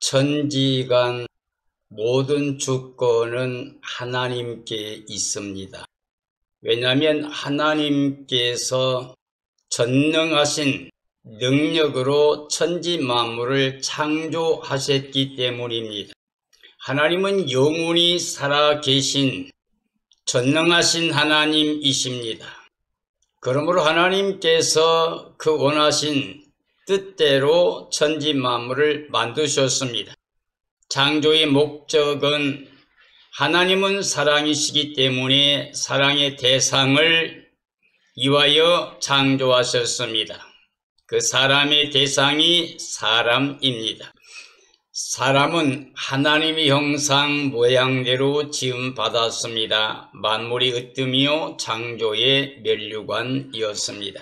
천지간 모든 주권은 하나님께 있습니다. 왜냐하면 하나님께서 전능하신 능력으로 천지 만물을 창조하셨기 때문입니다. 하나님은 영원히 살아계신 전능하신 하나님이십니다. 그러므로 하나님께서 그 원하신 뜻대로 천지 만물을 만드셨습니다. 창조의 목적은 하나님은 사랑이시기 때문에 사랑의 대상을 위하여 창조하셨습니다. 그 사람의 대상이 사람입니다. 사람은 하나님의 형상 모양대로 지음받았습니다. 만물이 으뜸이요 창조의 면류관이었습니다.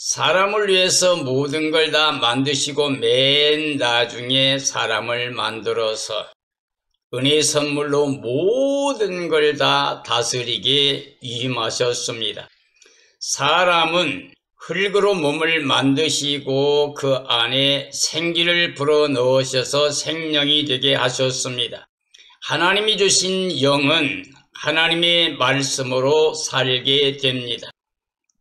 사람을 위해서 모든 걸 다 만드시고 맨 나중에 사람을 만들어서 은혜의 선물로 모든 걸 다 다스리게 위임하셨습니다. 사람은 흙으로 몸을 만드시고 그 안에 생기를 불어넣으셔서 생명이 되게 하셨습니다. 하나님이 주신 영은 하나님의 말씀으로 살게 됩니다.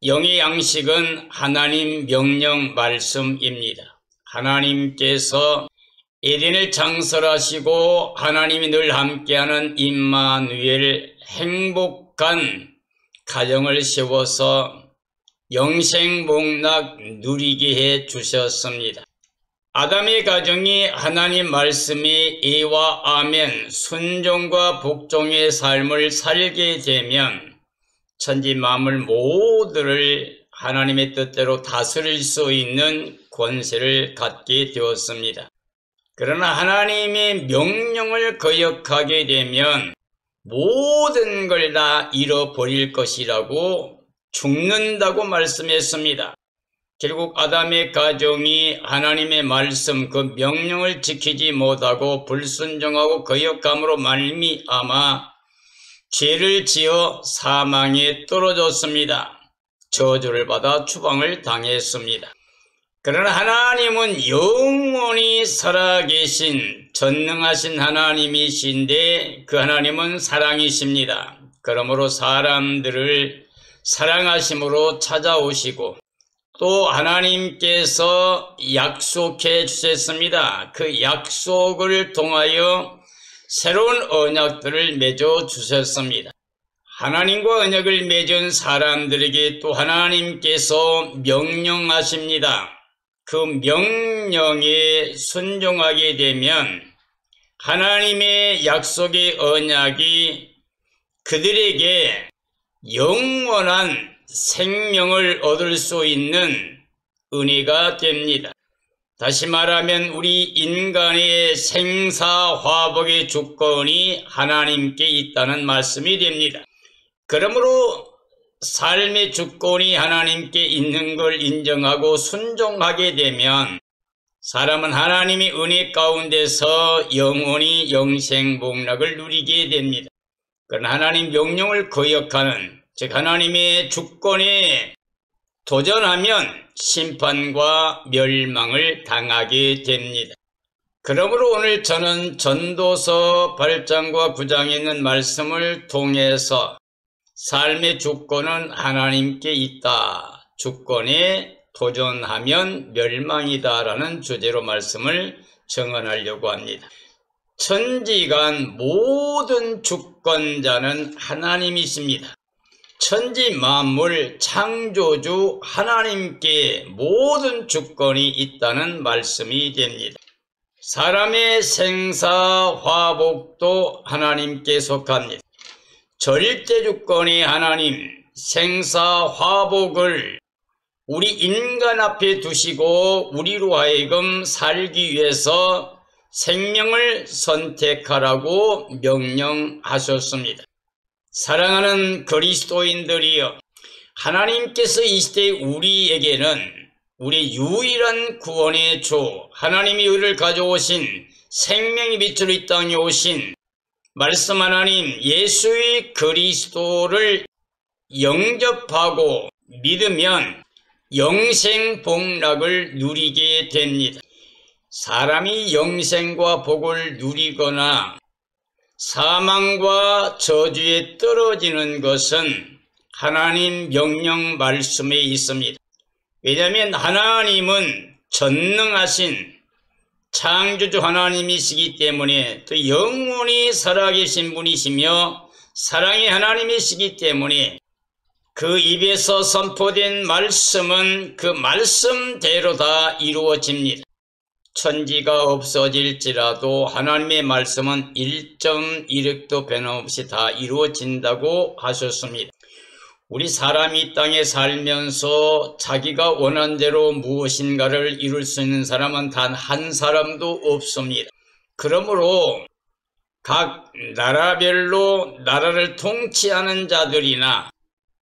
영의 양식은 하나님 명령 말씀입니다. 하나님께서 에덴을 창설하시고 하나님이 늘 함께하는 임마누엘 행복한 가정을 세워서 영생복락 누리게 해 주셨습니다. 아담의 가정이 하나님 말씀이 예와 아멘 순종과 복종의 삶을 살게 되면 천지 만물 모두를 하나님의 뜻대로 다스릴 수 있는 권세를 갖게 되었습니다. 그러나 하나님의 명령을 거역하게 되면 모든 걸 다 잃어버릴 것이라고 죽는다고 말씀했습니다. 결국 아담의 가정이 하나님의 말씀 그 명령을 지키지 못하고 불순종하고 거역함으로 말미암아 죄를 지어 사망에 떨어졌습니다. 저주를 받아 추방을 당했습니다. 그러나 하나님은 영원히 살아계신 전능하신 하나님이신데 그 하나님은 사랑이십니다. 그러므로 사람들을 사랑하심으로 찾아오시고 또 하나님께서 약속해 주셨습니다. 그 약속을 통하여 새로운 언약들을 맺어 주셨습니다. 하나님과 언약을 맺은 사람들에게 또 하나님께서 명령하십니다. 그 명령에 순종하게 되면 하나님의 약속의 언약이 그들에게 영원한 생명을 얻을 수 있는 은혜가 됩니다. 다시 말하면 우리 인간의 생사화복의 주권이 하나님께 있다는 말씀이 됩니다. 그러므로 삶의 주권이 하나님께 있는 걸 인정하고 순종하게 되면 사람은 하나님의 은혜 가운데서 영원히 영생복락을 누리게 됩니다. 그러나 하나님 명령을 거역하는 즉 하나님의 주권에 도전하면 심판과 멸망을 당하게 됩니다. 그러므로 오늘 저는 전도서 8장과 9장에 있는 말씀을 통해서 삶의 주권은 하나님께 있다. 주권에 도전하면 멸망이다 라는 주제로 말씀을 정언하려고 합니다. 천지간 모든 주권자는 하나님이십니다. 천지 만물 창조주 하나님께 모든 주권이 있다는 말씀이 됩니다. 사람의 생사화복도 하나님께 속합니다. 절대 주권의 하나님 생사화복을 우리 인간 앞에 두시고 우리로 하여금 살기 위해서 생명을 선택하라고 명령하셨습니다. 사랑하는 그리스도인들이여, 하나님께서 이 시대에 우리에게는 우리 유일한 구원의 주 하나님이 우리를 가져오신 생명의 빛으로 이 땅에 오신 말씀 하나님 예수의 그리스도를 영접하고 믿으면 영생복락을 누리게 됩니다. 사람이 영생과 복을 누리거나 사망과 저주에 떨어지는 것은 하나님 명령 말씀에 있습니다. 왜냐하면 하나님은 전능하신 창조주 하나님이시기 때문에, 또 영원히 살아계신 분이시며 사랑의 하나님이시기 때문에 그 입에서 선포된 말씀은 그 말씀대로 다 이루어집니다. 천지가 없어질지라도 하나님의 말씀은 1.1획도 변함없이 다 이루어진다고 하셨습니다. 우리 사람이 이 땅에 살면서 자기가 원한 대로 무엇인가를 이룰 수 있는 사람은 단 한 사람도 없습니다. 그러므로 각 나라별로 나라를 통치하는 자들이나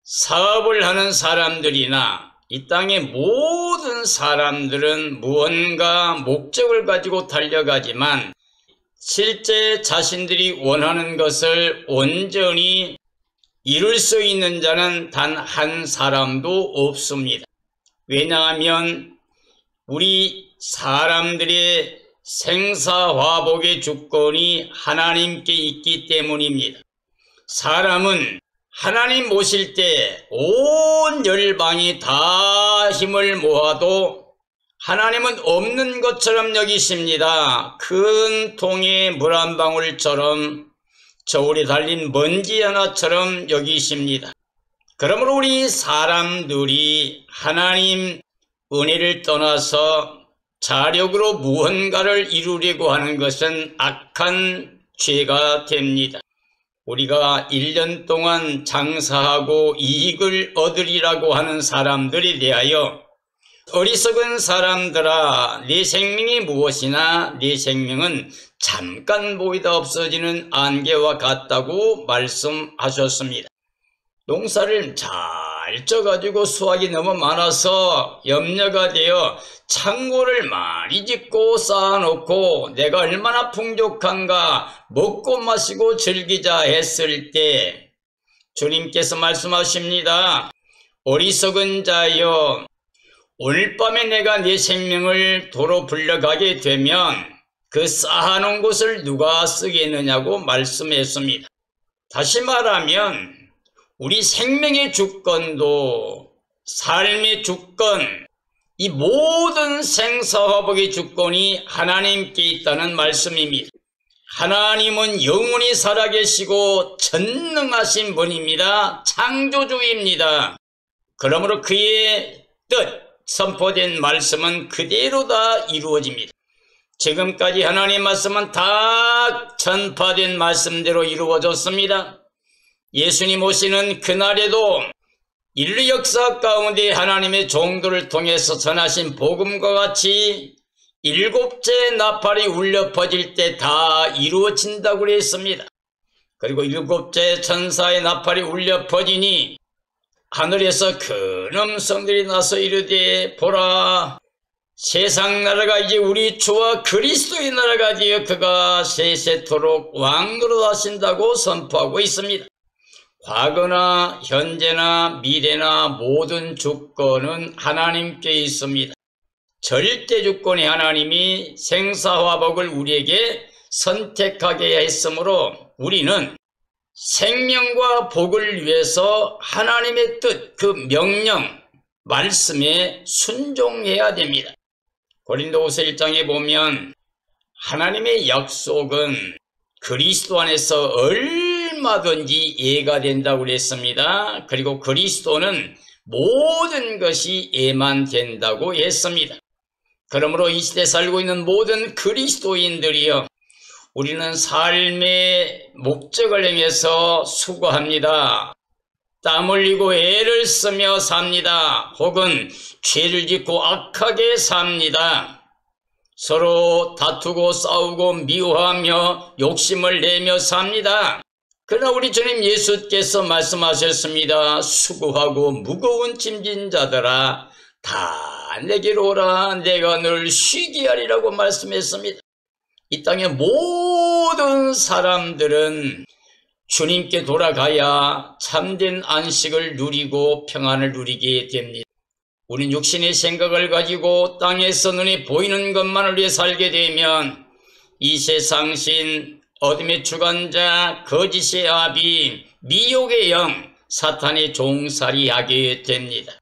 사업을 하는 사람들이나 이 땅의 모든 사람들은 무언가 목적을 가지고 달려가지만 실제 자신들이 원하는 것을 온전히 이룰 수 있는 자는 단 한 사람도 없습니다. 왜냐하면 우리 사람들의 생사화복의 주권이 하나님께 있기 때문입니다. 사람은 하나님 모실 때 온 열방이 다 힘을 모아도 하나님은 없는 것처럼 여기십니다. 큰 통에 물 한 방울처럼 저울에 달린 먼지 하나처럼 여기십니다. 그러므로 우리 사람들이 하나님 은혜를 떠나서 자력으로 무언가를 이루려고 하는 것은 악한 죄가 됩니다. 우리가 1년 동안 장사하고 이익을 얻으리라고 하는 사람들에 대하여 어리석은 사람들아, 네 생명이 무엇이나 네 생명은 잠깐 보이다 없어지는 안개와 같다고 말씀하셨습니다. 농사를 잘 쪄가지고 수확이 너무 많아서 염려가 되어 창고를 많이 짓고 쌓아놓고 내가 얼마나 풍족한가 먹고 마시고 즐기자 했을 때 주님께서 말씀하십니다. 어리석은 자여, 오늘 밤에 내가 네 생명을 도로 불려가게 되면 그 쌓아놓은 곳을 누가 쓰겠느냐고 말씀했습니다. 다시 말하면 우리 생명의 주권도 삶의 주권, 이 모든 생사화복의 주권이 하나님께 있다는 말씀입니다. 하나님은 영원히 살아계시고 전능하신 분입니다. 창조주입니다. 그러므로 그의 뜻, 선포된 말씀은 그대로 다 이루어집니다. 지금까지 하나님의 말씀은 다 전파된 말씀대로 이루어졌습니다. 예수님 오시는 그날에도 인류 역사 가운데 하나님의 종들을 통해서 전하신 복음과 같이 7째 나팔이 울려 퍼질 때 다 이루어진다고 그랬습니다. 그리고 7째 천사의 나팔이 울려 퍼지니 하늘에서 큰 음성들이 나서 이르되 보라, 세상 나라가 이제 우리 주와 그리스도의 나라가 되어 그가 세세토록 왕노릇 하신다고 선포하고 있습니다. 과거나 현재나 미래나 모든 주권은 하나님께 있습니다. 절대 주권의 하나님이 생사화복을 우리에게 선택하게 했으므로 우리는 생명과 복을 위해서 하나님의 뜻, 그 명령, 말씀에 순종해야 됩니다. 고린도후서 1장에 보면 하나님의 약속은 그리스도 안에서 얼마든지 이해가 된다고 그랬습니다. 그리고 그리스도는 모든 것이 이해만 된다고 했습니다. 그러므로 이 시대에 살고 있는 모든 그리스도인들이여, 우리는 삶의 목적을 향해서 수고합니다. 땀 흘리고 애를 쓰며 삽니다. 혹은 죄를 짓고 악하게 삽니다. 서로 다투고 싸우고 미워하며 욕심을 내며 삽니다. 그러나 우리 주님 예수께서 말씀하셨습니다. 수고하고 무거운 짐진 자들아 다 내게로 오라, 내가 널 쉬게 하리라고 말씀했습니다. 이 땅의 모든 사람들은 주님께 돌아가야 참된 안식을 누리고 평안을 누리게 됩니다. 우린 육신의 생각을 가지고 땅에서 눈에 보이는 것만을 위해 살게 되면 이 세상신, 어둠의 주관자, 거짓의 아비, 미혹의 영, 사탄의 종살이하게 됩니다.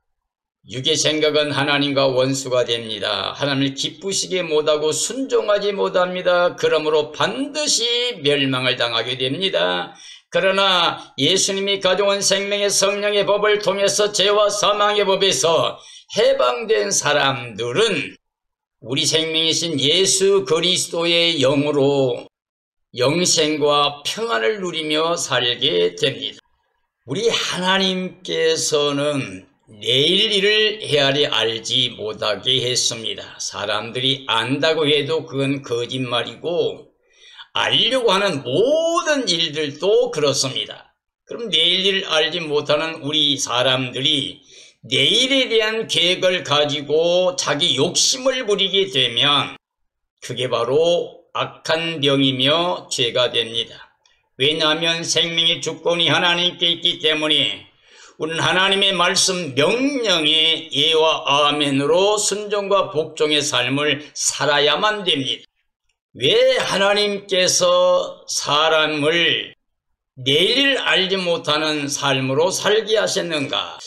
육의 생각은 하나님과 원수가 됩니다. 하나님을 기쁘시게 못하고 순종하지 못합니다. 그러므로 반드시 멸망을 당하게 됩니다. 그러나 예수님이 가져온 생명의 성령의 법을 통해서 죄와 사망의 법에서 해방된 사람들은 우리 생명이신 예수 그리스도의 영으로 영생과 평안을 누리며 살게 됩니다. 우리 하나님께서는 내일 일을 헤아려 알지 못하게 했습니다. 사람들이 안다고 해도 그건 거짓말이고 알려고 하는 모든 일들도 그렇습니다. 그럼 내일 일을 알지 못하는 우리 사람들이 내일에 대한 계획을 가지고 자기 욕심을 부리게 되면 그게 바로 악한 병이며 죄가 됩니다. 왜냐하면 생명의 주권이 하나님께 있기 때문에 우리는 하나님의 말씀 명령에 예와 아멘으로 순종과 복종의 삶을 살아야만 됩니다. 왜 하나님께서 사람을 내일 알지 못하는 삶으로 살게 하셨는가?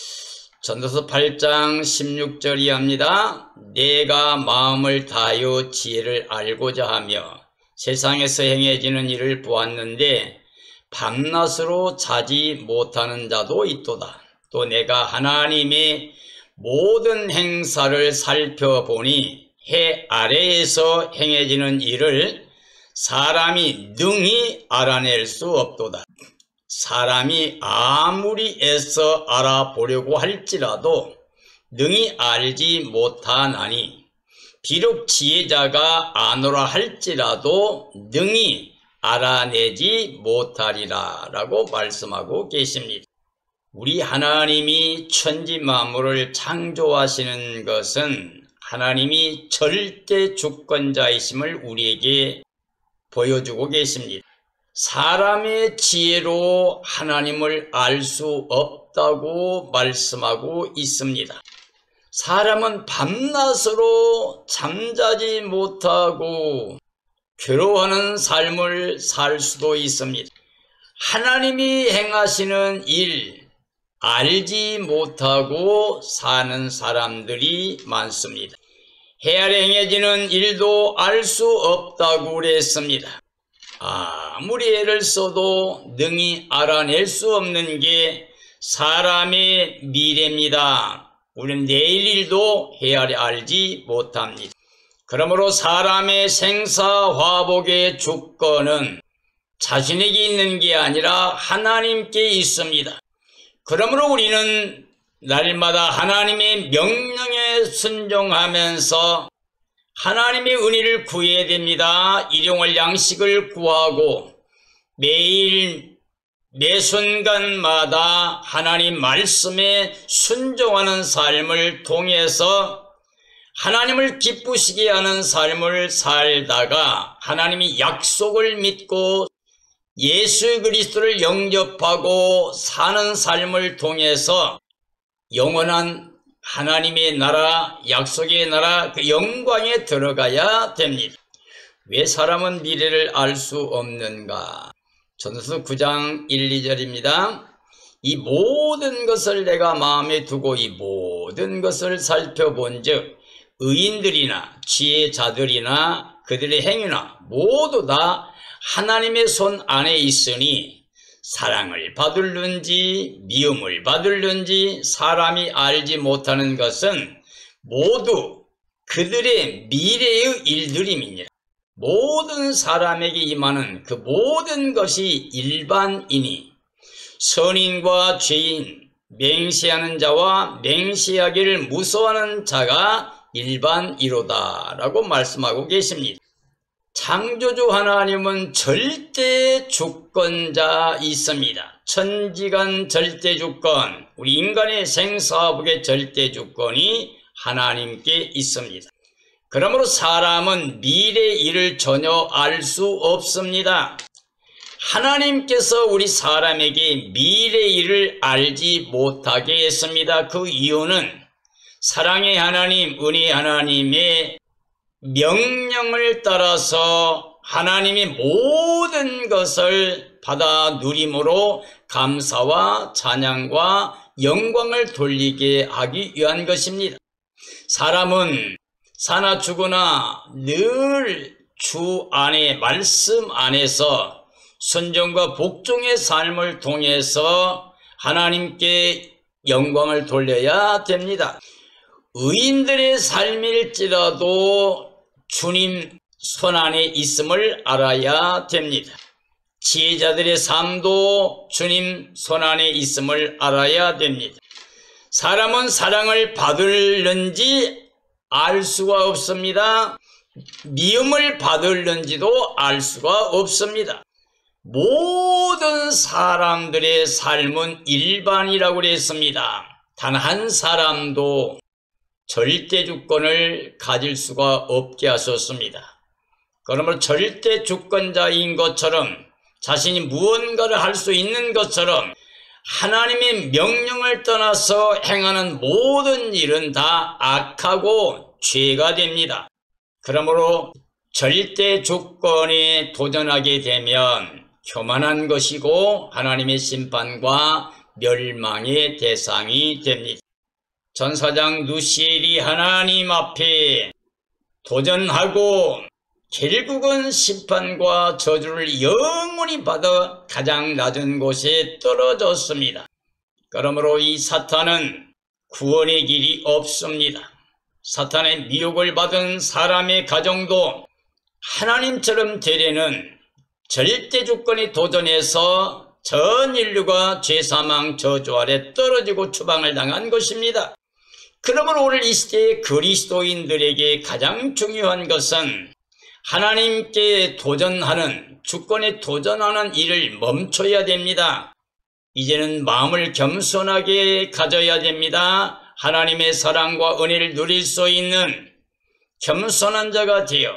전도서 8장 16절이 합니다. 내가 마음을 다하여 지혜를 알고자 하며 세상에서 행해지는 일을 보았는데 밤낮으로 자지 못하는 자도 있도다. 또 내가 하나님의 모든 행사를 살펴보니 해 아래에서 행해지는 일을 사람이 능히 알아낼 수 없도다. 사람이 아무리 애써 알아보려고 할지라도 능히 알지 못하나니 비록 지혜자가 아노라 할지라도 능히 알아내지 못하리라 라고 말씀하고 계십니다. 우리 하나님이 천지 만물을 창조하시는 것은 하나님이 절대 주권자이심을 우리에게 보여주고 계십니다. 사람의 지혜로 하나님을 알 수 없다고 말씀하고 있습니다. 사람은 밤낮으로 잠자지 못하고 괴로워하는 삶을 살 수도 있습니다. 하나님이 행하시는 일 알지 못하고 사는 사람들이 많습니다. 해 아래 행해지는 일도 알 수 없다고 그랬습니다. 아무리 애를 써도 능히 알아낼 수 없는 게 사람의 미래입니다. 우리는 내일 일도 해 아래 알지 못합니다. 그러므로 사람의 생사화복의 주권은 자신에게 있는 게 아니라 하나님께 있습니다. 그러므로 우리는 날마다 하나님의 명령에 순종하면서 하나님의 은혜를 구해야 됩니다. 일용할 양식을 구하고 매일 매 순간마다 하나님 말씀에 순종하는 삶을 통해서 하나님을 기쁘시게 하는 삶을 살다가 하나님이 약속을 믿고 예수 그리스도를 영접하고 사는 삶을 통해서 영원한 하나님의 나라, 약속의 나라, 그 영광에 들어가야 됩니다. 왜 사람은 미래를 알 수 없는가? 전도서 9장 1, 2절입니다. 이 모든 것을 내가 마음에 두고 이 모든 것을 살펴본 즉 의인들이나 지혜자들이나 그들의 행위나 모두 다 하나님의 손 안에 있으니 사랑을 받을는지 미움을 받을는지 사람이 알지 못하는 것은 모두 그들의 미래의 일들임이니라. 모든 사람에게 임하는 그 모든 것이 일반이니 선인과 죄인, 맹세하는 자와 맹세하기를 무서워하는 자가 일반이로다 라고 말씀하고 계십니다. 창조주 하나님은 절대 주권자이십니다. 천지간 절대 주권, 우리 인간의 생사복의 절대 주권이 하나님께 있습니다. 그러므로 사람은 미래 일을 전혀 알 수 없습니다. 하나님께서 우리 사람에게 미래 일을 알지 못하게 했습니다. 그 이유는 사랑의 하나님, 은혜의 하나님의 명령을 따라서 하나님의 모든 것을 받아 누림으로 감사와 찬양과 영광을 돌리게 하기 위한 것입니다. 사람은 사나 죽으나 늘 주 안에 말씀 안에서 순종과 복종의 삶을 통해서 하나님께 영광을 돌려야 됩니다. 의인들의 삶일지라도 주님 손안에 있음을 알아야 됩니다. 지혜자들의 삶도 주님 손안에 있음을 알아야 됩니다. 사람은 사랑을 받을는지 알 수가 없습니다. 미움을 받을는지도 알 수가 없습니다. 모든 사람들의 삶은 일반이라고 그랬습니다. 단 한 사람도 절대 주권을 가질 수가 없게 하셨습니다. 그러므로 절대 주권자인 것처럼 자신이 무언가를 할 수 있는 것처럼 하나님의 명령을 떠나서 행하는 모든 일은 다 악하고 죄가 됩니다. 그러므로 절대 주권에 도전하게 되면 교만한 것이고 하나님의 심판과 멸망의 대상이 됩니다. 전사장 누시엘이 하나님 앞에 도전하고 결국은 심판과 저주를 영원히 받아 가장 낮은 곳에 떨어졌습니다. 그러므로 이 사탄은 구원의 길이 없습니다. 사탄의 미혹을 받은 사람의 가정도 하나님처럼 되려는 절대 주권에 도전해서 전 인류가 죄사망 저주 아래 떨어지고 추방을 당한 것입니다. 그러므로 오늘 이 시대의 그리스도인들에게 가장 중요한 것은 하나님께 도전하는, 주권에 도전하는 일을 멈춰야 됩니다. 이제는 마음을 겸손하게 가져야 됩니다. 하나님의 사랑과 은혜를 누릴 수 있는 겸손한 자가 되어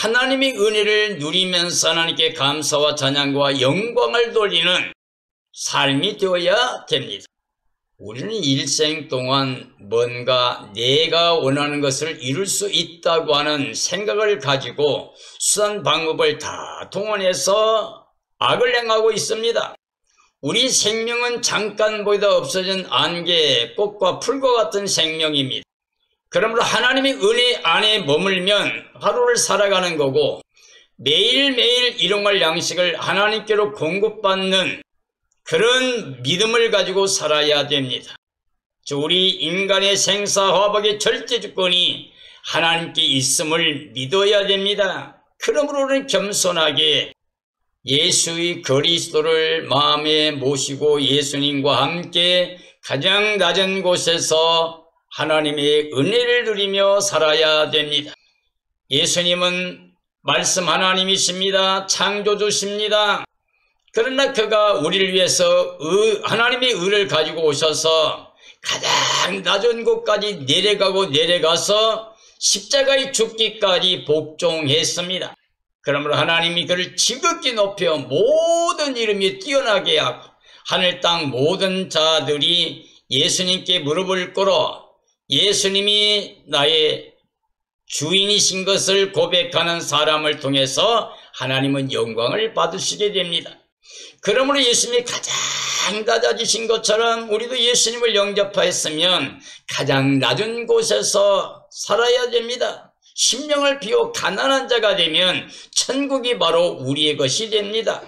하나님의 은혜를 누리면서 하나님께 감사와 찬양과 영광을 돌리는 삶이 되어야 됩니다. 우리는 일생 동안 뭔가 내가 원하는 것을 이룰 수 있다고 하는 생각을 가지고 수단 방법을 다 동원해서 악을 행하고 있습니다. 우리 생명은 잠깐 보이다 없어진 안개, 꽃과 풀과 같은 생명입니다. 그러므로 하나님의 은혜 안에 머물면 하루를 살아가는 거고 매일매일 일용할 양식을 하나님께로 공급받는 그런 믿음을 가지고 살아야 됩니다. 우리 인간의 생사화복의 절대 주권이 하나님께 있음을 믿어야 됩니다. 그러므로 우리는 겸손하게 예수의 그리스도를 마음에 모시고 예수님과 함께 가장 낮은 곳에서 하나님의 은혜를 누리며 살아야 됩니다. 예수님은 말씀 하나님이십니다. 창조주십니다. 그러나 그가 우리를 위해서 하나님의 의를 가지고 오셔서 가장 낮은 곳까지 내려가서 십자가에 죽기까지 복종했습니다. 그러므로 하나님이 그를 지극히 높여 모든 이름이 뛰어나게 하고 하늘 땅 모든 자들이 예수님께 무릎을 꿇어 예수님이 나의 주인이신 것을 고백하는 사람을 통해서 하나님은 영광을 받으시게 됩니다. 그러므로 예수님이 가장 낮아지신 것처럼 우리도 예수님을 영접하였으면 가장 낮은 곳에서 살아야 됩니다. 심령을 비워 가난한 자가 되면 천국이 바로 우리의 것이 됩니다.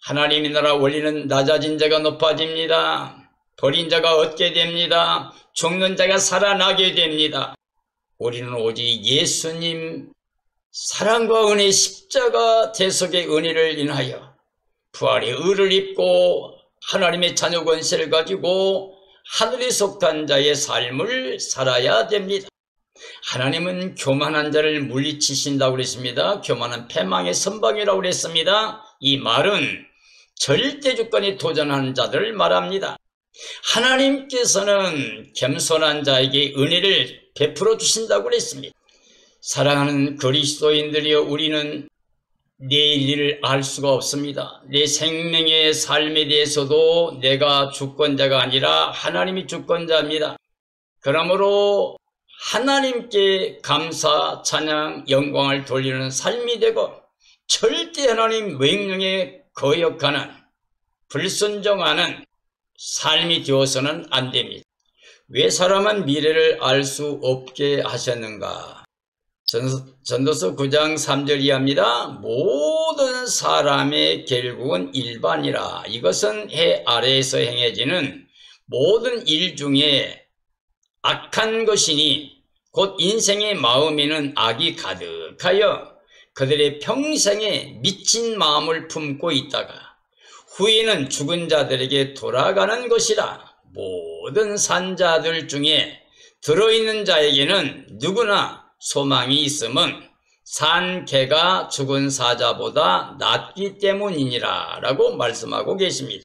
하나님의 나라 원리는 낮아진 자가 높아집니다. 버린 자가 얻게 됩니다. 죽는 자가 살아나게 됩니다. 우리는 오직 예수님 사랑과 은혜 십자가 대속의 은혜를 인하여 부활의 의를 입고 하나님의 자녀 권세를 가지고 하늘에 속한 자의 삶을 살아야 됩니다. 하나님은 교만한 자를 물리치신다고 그랬습니다. 교만은 패망의 선방이라고 그랬습니다. 이 말은 절대 주권에 도전하는 자들을 말합니다. 하나님께서는 겸손한 자에게 은혜를 베풀어 주신다고 그랬습니다. 사랑하는 그리스도인들이여, 우리는 내일 일을 알 수가 없습니다. 내 생명의 삶에 대해서도 내가 주권자가 아니라 하나님이 주권자입니다. 그러므로 하나님께 감사, 찬양, 영광을 돌리는 삶이 되고 절대 하나님 명령에 거역하는 불순종하는 삶이 되어서는 안 됩니다. 왜 사람은 미래를 알 수 없게 하셨는가? 전도서 9장 3절 이하입니다. 모든 사람의 결국은 일반이라. 이것은 해 아래에서 행해지는 모든 일 중에 악한 것이니 곧 인생의 마음에는 악이 가득하여 그들의 평생에 미친 마음을 품고 있다가 후에는 죽은 자들에게 돌아가는 것이라. 모든 산자들 중에 들어있는 자에게는 누구나 소망이 있음은 산 개가 죽은 사자보다 낫기 때문이니라 라고 말씀하고 계십니다.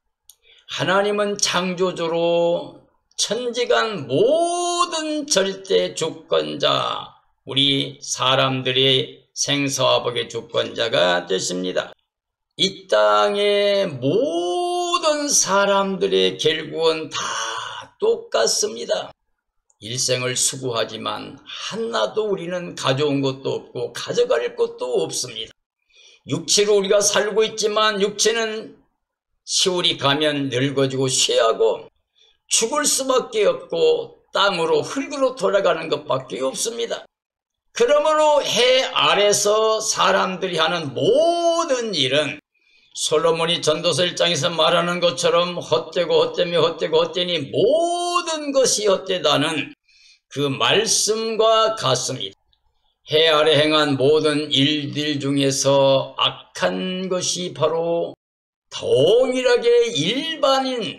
하나님은 창조주로 천지간 모든 절대 주권자, 우리 사람들의 생사화복의 주권자가 되십니다. 이 땅의 모든 사람들의 결국은 다 똑같습니다. 일생을 수고하지만 하나도 우리는 가져온 것도 없고 가져갈 것도 없습니다. 육체로 우리가 살고 있지만 육체는 시월이 가면 늙어지고 쇠하고 죽을 수밖에 없고 땅으로 흙으로 돌아가는 것밖에 없습니다. 그러므로 해 아래서 사람들이 하는 모든 일은 솔로몬이 전도서 1장에서 말하는 것처럼 헛되고 헛되며 헛되고 헛되니 모든 것이 헛되다는 그 말씀과 같습니다. 해 아래 행한 모든 일들 중에서 악한 것이 바로 동일하게 일반인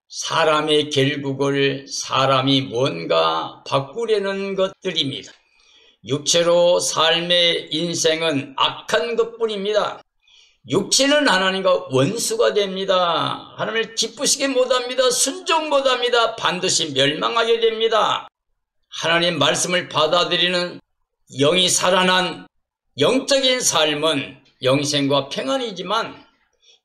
사람의 결국을 사람이 뭔가 바꾸려는 것들입니다. 육체로 삶의 인생은 악한 것뿐입니다. 육체는 하나님과 원수가 됩니다. 하나님을 기쁘시게 못합니다. 순종 못합니다. 반드시 멸망하게 됩니다. 하나님 말씀을 받아들이는 영이 살아난 영적인 삶은 영생과 평안이지만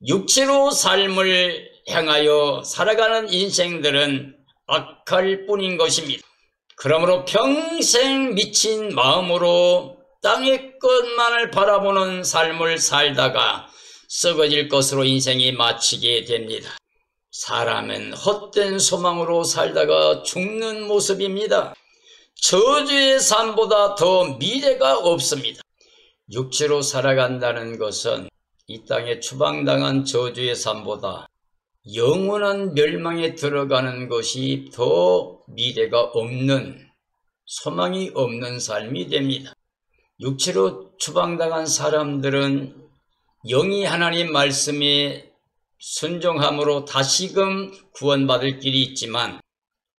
육체로 삶을 향하여 살아가는 인생들은 악할 뿐인 것입니다. 그러므로 평생 미친 마음으로 땅의 것만을 바라보는 삶을 살다가 썩어질 것으로 인생이 마치게 됩니다. 사람은 헛된 소망으로 살다가 죽는 모습입니다. 저주의 삶보다 더 미래가 없습니다. 육체로 살아간다는 것은 이 땅에 추방당한 저주의 삶보다 영원한 멸망에 들어가는 것이 더 미래가 없는, 소망이 없는 삶이 됩니다. 육체로 추방당한 사람들은 영이 하나님 말씀에 순종함으로 다시금 구원받을 길이 있지만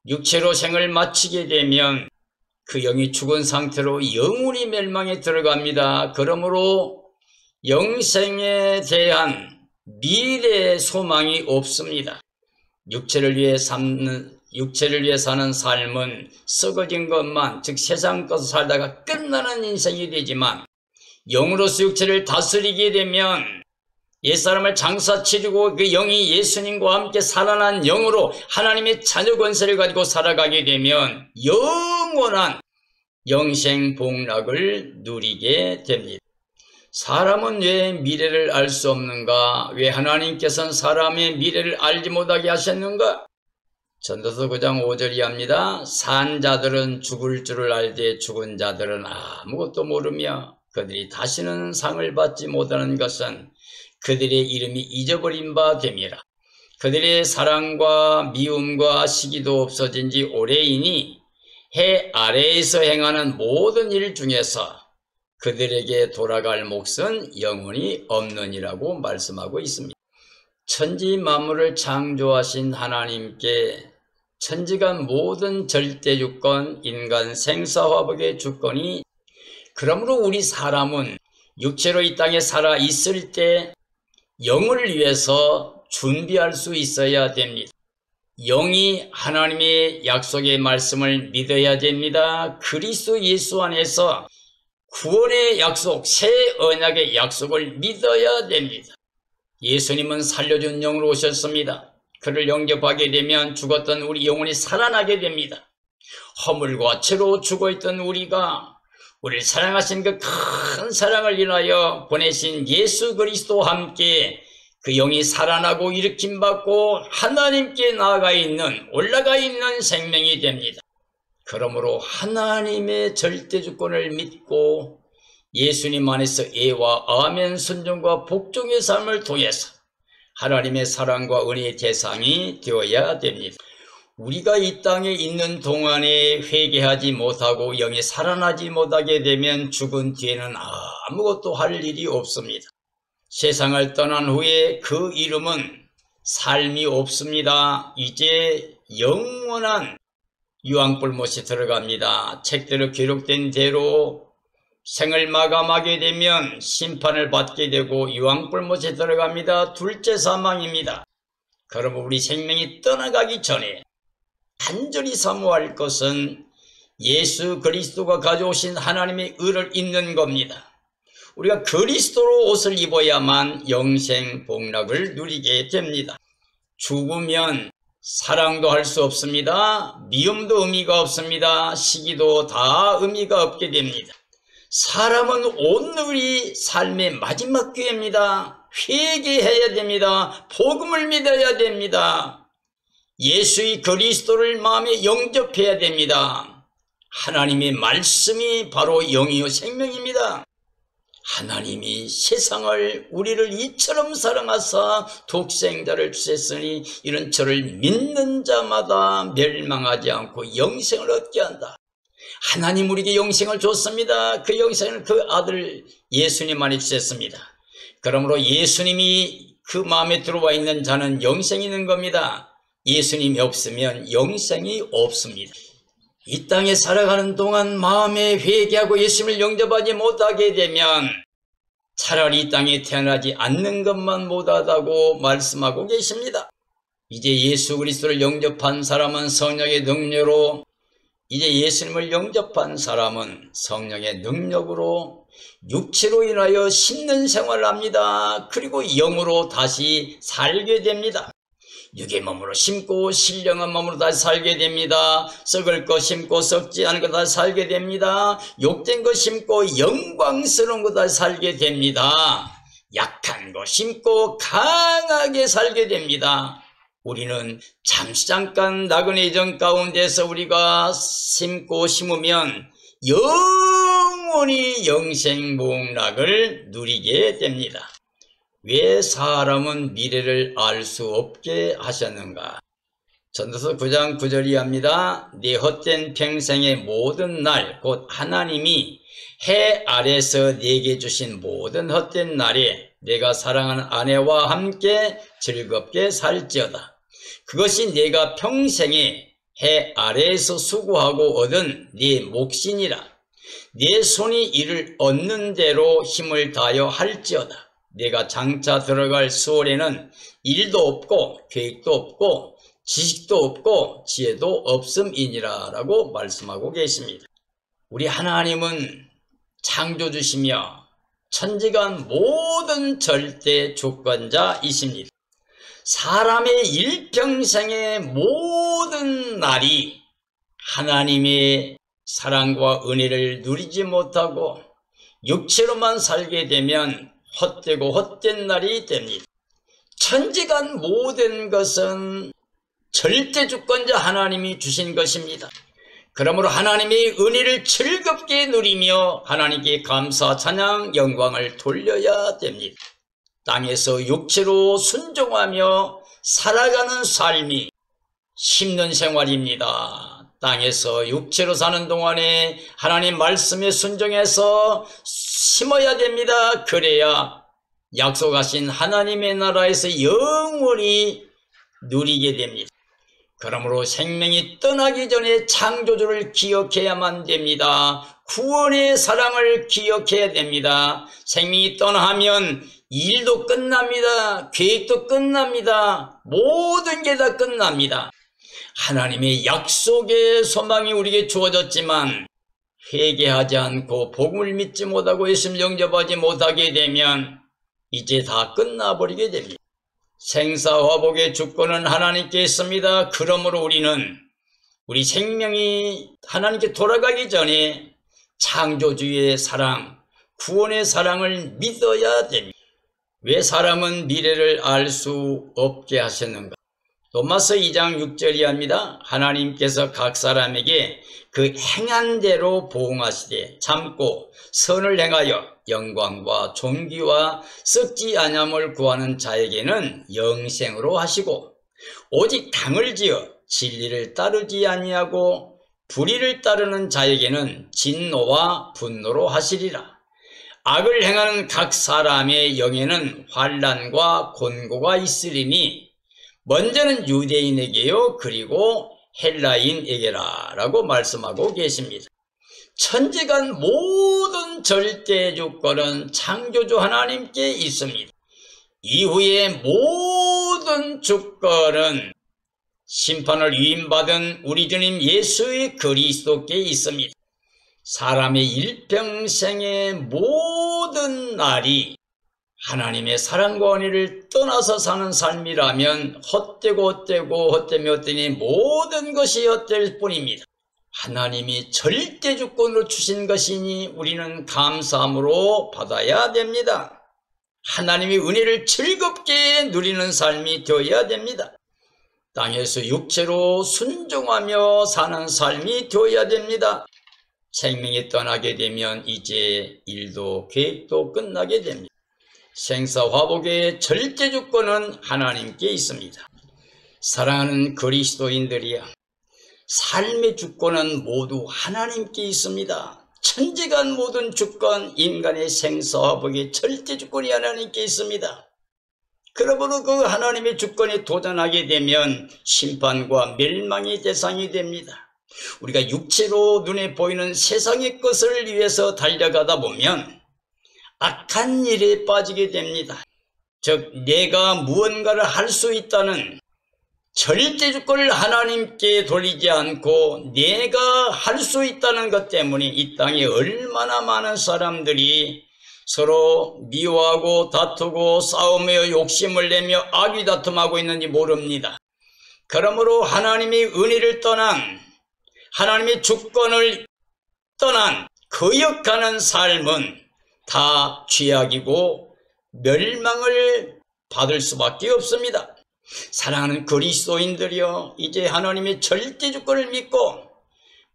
육체로 생을 마치게 되면 그 영이 죽은 상태로 영원히 멸망에 들어갑니다. 그러므로 영생에 대한 미래의 소망이 없습니다. 육체를 위해 사는 삶은 썩어진 것만, 즉 세상 것을 살다가 끝나는 인생이 되지만 영으로서 육체를 다스리게 되면 옛사람을 장사치르고 그 영이 예수님과 함께 살아난 영으로 하나님의 자녀 권세를 가지고 살아가게 되면 영원한 영생 복락을 누리게 됩니다. 사람은 왜 미래를 알 수 없는가? 왜 하나님께서는 사람의 미래를 알지 못하게 하셨는가? 전도서 9장 5절 이하입니다. 산 자들은 죽을 줄을 알되 죽은 자들은 아무것도 모르며 그들이 다시는 상을 받지 못하는 것은 그들의 이름이 잊어버린 바 됨이라. 그들의 사랑과 미움과 시기도 없어진 지 오래이니 해 아래에서 행하는 모든 일 중에서 그들에게 돌아갈 몫은 영원히 없느니라고 말씀하고 있습니다. 천지 만물을 창조하신 하나님께 천지간 모든 절대주권, 인간 생사화복의 주권이, 그러므로 우리 사람은 육체로 이 땅에 살아 있을 때 영을 위해서 준비할 수 있어야 됩니다. 영이 하나님의 약속의 말씀을 믿어야 됩니다. 그리스도 예수 안에서 구원의 약속, 새 언약의 약속을 믿어야 됩니다. 예수님은 살려준 영으로 오셨습니다. 그를 영접하게 되면 죽었던 우리 영혼이 살아나게 됩니다. 허물과 죄로 죽어있던 우리가 우리를 사랑하신 그 큰 사랑을 인하여 보내신 예수 그리스도와 함께 그 영이 살아나고 일으킴받고 하나님께 올라가 있는 생명이 됩니다. 그러므로 하나님의 절대주권을 믿고 예수님 안에서 예와 아멘 순종과 복종의 삶을 통해서 하나님의 사랑과 은혜의 대상이 되어야 됩니다. 우리가 이 땅에 있는 동안에 회개하지 못하고 영이 살아나지 못하게 되면 죽은 뒤에는 아무것도 할 일이 없습니다. 세상을 떠난 후에 그 이름은 삶이 없습니다. 이제 영원한 유황불못이 들어갑니다. 책대로 기록된 대로 생을 마감하게 되면 심판을 받게 되고 유황불못에 들어갑니다. 둘째 사망입니다. 그러면 우리 생명이 떠나가기 전에 간절히 사모할 것은 예수 그리스도가 가져오신 하나님의 의를 입는 겁니다. 우리가 그리스도로 옷을 입어야만 영생 복락을 누리게 됩니다. 죽으면 사랑도 할 수 없습니다. 미움도 의미가 없습니다. 시기도 다 의미가 없게 됩니다. 사람은 오늘이 삶의 마지막 기회입니다. 회개해야 됩니다. 복음을 믿어야 됩니다. 예수의 그리스도를 마음에 영접해야 됩니다. 하나님의 말씀이 바로 영이요 생명입니다. 하나님이 세상을 우리를 이처럼 사랑하사 독생자를 주셨으니 이런 저를 믿는 자마다 멸망하지 않고 영생을 얻게 한다. 하나님 우리에게 영생을 줬습니다. 그 영생을 그 아들 예수님 안에 주셨습니다. 그러므로 예수님이 그 마음에 들어와 있는 자는 영생이 있는 겁니다. 예수님이 없으면 영생이 없습니다. 이 땅에 살아가는 동안 마음에 회개하고 예수님을 영접하지 못하게 되면 차라리 이 땅에 태어나지 않는 것만 못하다고 말씀하고 계십니다. 이제 예수 그리스도를 영접한 사람은 성령의 능력으로 이제 예수님을 영접한 사람은 성령의 능력으로 육체로 인하여 심는 생활을 합니다. 그리고 영으로 다시 살게 됩니다. 육의 몸으로 심고 신령한 몸으로 다시 살게 됩니다. 썩을 거 심고 썩지 않은 거 다시 살게 됩니다. 욕된 거 심고 영광스러운 거 다시 살게 됩니다. 약한 거 심고 강하게 살게 됩니다. 우리는 잠시 잠깐 나그네 정 가운데서 우리가 심고 심으면 영원히 영생복락을 누리게 됩니다. 왜 사람은 미래를 알 수 없게 하셨는가? 전도서 9장 9절이 합니다. 네 헛된 평생의 모든 날 곧 하나님이 해 아래서 네게 주신 모든 헛된 날에 내가 사랑하는 아내와 함께 즐겁게 살지어다. 그것이 내가 평생에 해 아래에서 수고하고 얻은 네 몫이니라. 네 손이 이를 얻는 대로 힘을 다하여 할지어다. 내가 장차 들어갈 수월에는 일도 없고 계획도 없고 지식도 없고 지혜도 없음이니라 라고 말씀하고 계십니다. 우리 하나님은 창조주시며 천지간 모든 절대 주권자이십니다. 사람의 일평생의 모든 날이 하나님의 사랑과 은혜를 누리지 못하고 육체로만 살게 되면 헛되고 헛된 날이 됩니다. 천지간 모든 것은 절대 주권자 하나님이 주신 것입니다. 그러므로 하나님의 은혜를 즐겁게 누리며 하나님께 감사, 찬양, 영광을 돌려야 됩니다. 땅에서 육체로 순종하며 살아가는 삶이 힘든 생활입니다. 땅에서 육체로 사는 동안에 하나님 말씀에 순종해서 심어야 됩니다. 그래야 약속하신 하나님의 나라에서 영원히 누리게 됩니다. 그러므로 생명이 떠나기 전에 창조주를 기억해야만 됩니다. 구원의 사랑을 기억해야 됩니다. 생명이 떠나면 일도 끝납니다. 계획도 끝납니다. 모든 게 다 끝납니다. 하나님의 약속의 소망이 우리에게 주어졌지만 회개하지 않고 복음을 믿지 못하고 예수님을 영접하지 못하게 되면 이제 다 끝나버리게 됩니다. 생사화복의 주권은 하나님께 있습니다. 그러므로 우리는 우리 생명이 하나님께 돌아가기 전에 창조주의 사랑, 구원의 사랑을 믿어야 됩니다. 왜 사람은 미래를 알 수 없게 하셨는가? 로마서 2장 6절이 합니다. 하나님께서 각 사람에게 그 행한 대로 보응하시되 참고 선을 행하여 영광과 존귀와 썩지 아니함을 구하는 자에게는 영생으로 하시고 오직 당을 지어 진리를 따르지 아니하고 불의를 따르는 자에게는 진노와 분노로 하시리라. 악을 행하는 각 사람의 영에는 환난과 곤고가 있으리니 먼저는 유대인에게요 그리고 헬라인에게라 라고 말씀하고 계십니다. 천지간 모든 절대 주권은 창조주 하나님께 있습니다. 이후에 모든 주권은 심판을 위임받은 우리 주님 예수의 그리스도께 있습니다. 사람의 일평생의 모든 날이 하나님의 사랑과 은혜를 떠나서 사는 삶이라면 헛되니 모든 것이 헛될 뿐입니다. 하나님이 절대 주권으로 주신 것이니 우리는 감사함으로 받아야 됩니다. 하나님의 은혜를 즐겁게 누리는 삶이 되어야 됩니다. 땅에서 육체로 순종하며 사는 삶이 되어야 됩니다. 생명이 떠나게 되면 이제 일도 계획도 끝나게 됩니다. 생사화복의 절대 주권은 하나님께 있습니다. 사랑하는 그리스도인들이야, 삶의 주권은 모두 하나님께 있습니다. 천지간 모든 주권, 인간의 생사화복의 절대 주권이 하나님께 있습니다. 그러므로 그 하나님의 주권에 도전하게 되면 심판과 멸망의 대상이 됩니다. 우리가 육체로 눈에 보이는 세상의 것을 위해서 달려가다 보면 악한 일에 빠지게 됩니다. 즉 내가 무언가를 할 수 있다는 절대 주권을 하나님께 돌리지 않고 내가 할 수 있다는 것 때문에 이 땅에 얼마나 많은 사람들이 서로 미워하고 다투고 싸우며 욕심을 내며 악의다툼하고 있는지 모릅니다. 그러므로 하나님의 은혜를 떠난, 하나님의 주권을 떠난 거역하는 삶은 다 죄악이고 멸망을 받을 수밖에 없습니다. 사랑하는 그리스도인들이여, 이제 하나님의 절대 주권을 믿고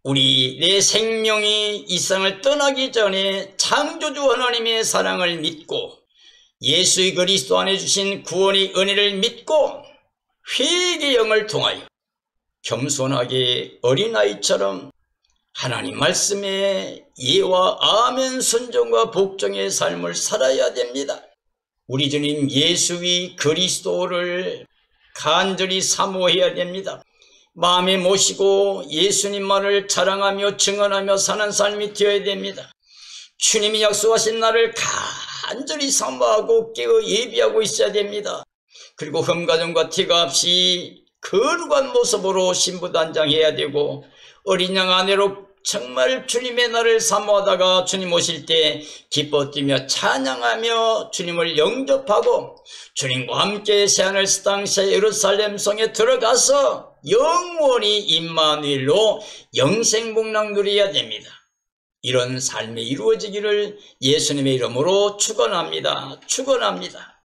내 생명이 이 세상을 떠나기 전에 창조주 하나님의 사랑을 믿고 예수의 그리스도 안에 주신 구원의 은혜를 믿고 회개의 영을 통하여 겸손하게 어린아이처럼 하나님 말씀에 예와 아멘 순종과 복종의 삶을 살아야 됩니다. 우리 주님 예수의 그리스도를 간절히 사모해야 됩니다. 마음에 모시고 예수님만을 자랑하며 증언하며 사는 삶이 되어야 됩니다. 주님이 약속하신 날을 간절히 사모하고 깨어 예비하고 있어야 됩니다. 그리고 흠가정과 티가 없이 거룩한 모습으로 신부단장해야 되고 어린 양 아내로 정말 주님의 날을 사모하다가 주님 오실 때 기뻐 뛰며 찬양하며 주님을 영접하고 주님과 함께 새하늘 새 땅 새 예루살렘 성에 들어가서 영원히 임마누엘로 영생복락 누려야 됩니다. 이런 삶이 이루어지기를 예수님의 이름으로 축원합니다. 축원합니다.